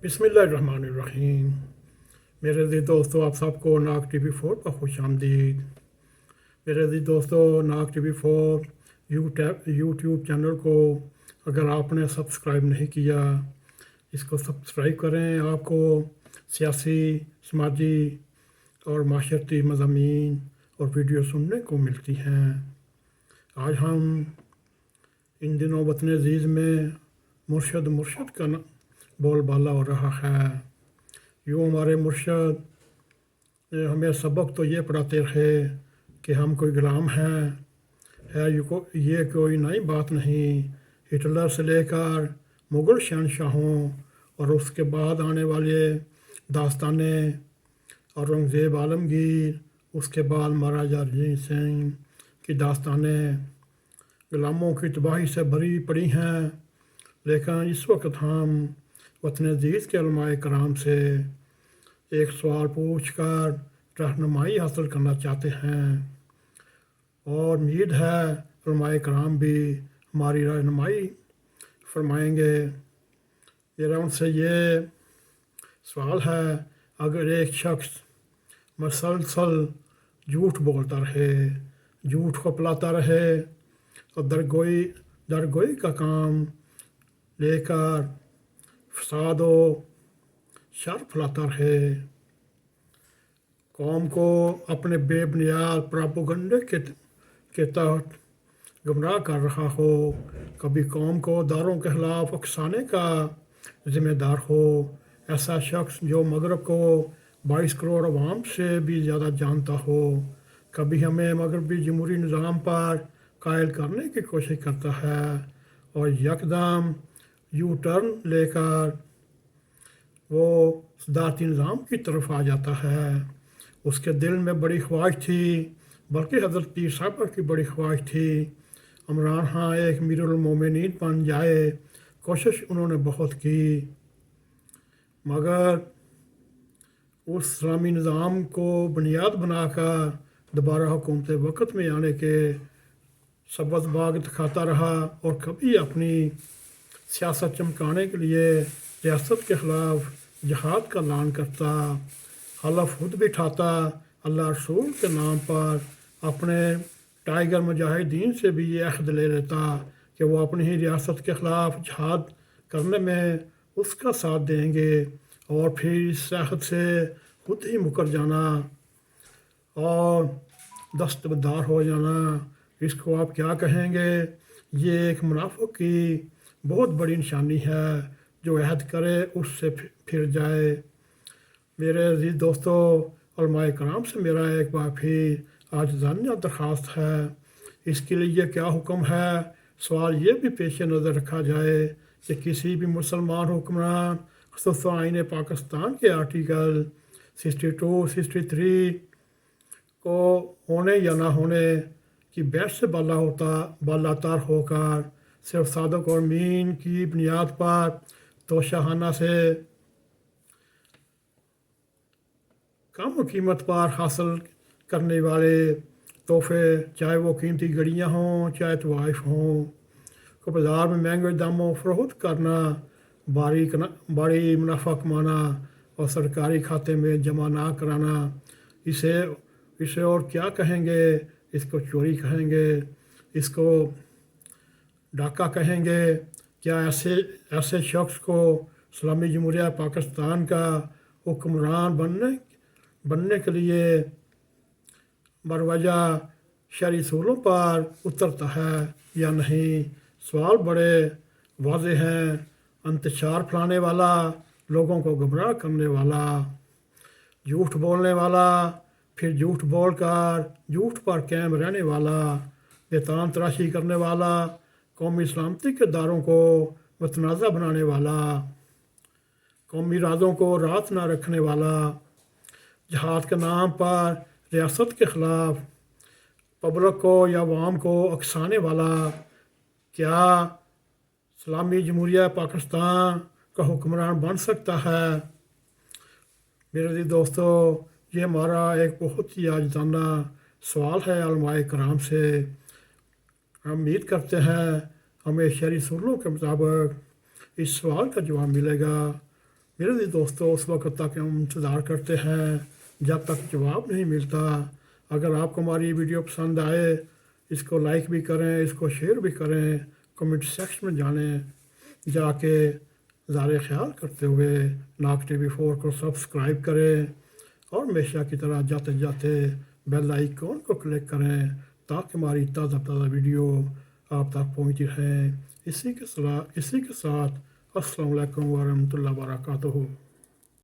بسم اللہ الرحمن الرحیم۔ میرے عزیز دوستو، آپ سب کو N.a.q TV4 پر خوش آمدید۔ میرے عزیز دوستو، N.a.q TV4 یوٹیوب چینل کو اگر آپ نے سبسکرائب نہیں کیا، اس کو سبسکرائب کریں۔ آپ کو سیاسی، سماجی اور معاشرتی مضامین اور ویڈیو سننے کو ملتی ہیں۔ آج ہم ان دنوں وطن عزیز میں مرشد کا بول بالا ہو رہا ہے۔ یوں ہمارے مرشد ہمیں سبق تو یہ پڑھاتے رہے کہ ہم کوئی غلام ہیں، یہ کوئی نئی بات نہیں۔ ہٹلر سے لے کر مغل شہنشاہوں اور اس کے بعد آنے والے داستانیں، اورنگزیب عالمگیر، اس کے بعد مہاراجہ رنجیت سنگھ کی داستانیں غلاموں کی تباہی سے بھری پڑی ہیں۔ لیکن اس وقت ہم وطن عزیز کے علماء کرام سے ایک سوال پوچھ کر رہنمائی حاصل کرنا چاہتے ہیں، اور امید ہے علماء کرام بھی ہماری رہنمائی فرمائیں گے۔ میرا ان سے یہ سوال ہے، اگر ایک شخص مسلسل جھوٹ بولتا رہے، جھوٹ کو پلاتا رہے اور درگوئی کا کام لے کر فساد و شر پھیلاتا رہے، قوم کو اپنے بے بنیاد پراپیگنڈے کے تحت گمراہ کر رہا ہو، کبھی قوم کو داروں کے خلاف اکسانے کا ذمہ دار ہو، ایسا شخص جو مغرب کو 22 کروڑ عوام سے بھی زیادہ جانتا ہو، کبھی ہمیں مغربی جمہوری نظام پر قائل کرنے کی کوشش کرتا ہے اور یکدم یو ٹرن لے کر وہ صدارتی نظام کی طرف آ جاتا ہے۔ اس کے دل میں بڑی خواہش تھی، بلکہ حضرت پیر صاحبہ کی بڑی خواہش تھی، عمران خان ایک امیر المومنین بن جائے۔ کوشش انہوں نے بہت کی، مگر اس اسلامی نظام کو بنیاد بنا کر دوبارہ حکومت وقت میں آنے کے سبز باغ دکھاتا رہا، اور کبھی اپنی سیاست چمکانے کے لیے ریاست کے خلاف جہاد کا اعلان کرتا، حلف خود بٹھاتا، اللہ رسول کے نام پر اپنے ٹائیگر مجاہدین سے بھی یہ عہد لے لیتا کہ وہ اپنی ہی ریاست کے خلاف جہاد کرنے میں اس کا ساتھ دیں گے، اور پھر اس عہد سے خود ہی مکر جانا اور دستبردار ہو جانا۔ اس کو آپ کیا کہیں گے؟ یہ ایک منافق کی بہت بڑی نشانی ہے، جو عہد کرے اس سے پھر جائے۔ میرے عزیز دوستو، علماء کرام سے میرا ایک بار پھر عاجزانہ درخواست ہے، اس کے لیے کیا حکم ہے؟ سوال یہ بھی پیش نظر رکھا جائے کہ کسی بھی مسلمان حکمران، خصوصاً آئین پاکستان کے آرٹیکل 62، 63 کو ہونے یا نہ ہونے کی بحث سے بالاتر ہو کر صرف صادق اور امین کی بنیاد پر توشہانہ سے کم قیمت پر حاصل کرنے والے تحفے، چاہے وہ قیمتی گھڑیاں ہوں، چاہے طوائف ہوں، کو بازار میں مہنگے داموں فروخت کرنا، بڑی منافع کمانا اور سرکاری کھاتے میں جمع نہ کرانا، اسے اور کیا کہیں گے؟ اس کو چوری کہیں گے، اس کو ڈاکہ کہیں گے۔ کیا ایسے شخص کو اسلامی جمہوریہ پاکستان کا حکمران بننے کے لیے بروجہ شرعی اصولوں پر اترتا ہے یا نہیں؟ سوال بڑے واضح ہیں۔ انتشار پھیلانے والا، لوگوں کو گمراہ کرنے والا، جھوٹ بولنے والا، پھر جھوٹ بول کر جھوٹ پر قائم رہنے والا، بیتان تراشی کرنے والا، قومی سلامتی کے داروں کو متنازع بنانے والا، قومی رازوں کو راز نہ رکھنے والا، جہاد کے نام پر ریاست کے خلاف پبلک کو یا عوام کو اکسانے والا، کیا اسلامی جمہوریہ پاکستان کا حکمران بن سکتا ہے؟ میرے عزیز دوستو، یہ ہمارا ایک بہت ہی عاجزانہ سوال ہے علماء کرام سے۔ ہم امید کرتے ہیں ہمیں شرعی اصولوں کے مطابق اس سوال کا جواب ملے گا۔ میرے عزیز دوستو اس وقت تک ہم انتظار کرتے ہیں جب تک جواب نہیں ملتا۔ اگر آپ کو ہماری ویڈیو پسند آئے اس کو لائک بھی کریں، اس کو شیئر بھی کریں، کمنٹ سیکشن میں جا کے اظہار خیال کرتے ہوئے ناک ٹی وی 4 کو سبسکرائب کریں اور ہمیشہ کی طرح جاتے جاتے بیل آئیکن کو کلک کریں تاکہ ہماری تازہ ویڈیو آپ تک پہنچتی رہیں۔ اسی کے ساتھ السلام علیکم ورحمۃ اللہ وبرکاتہ۔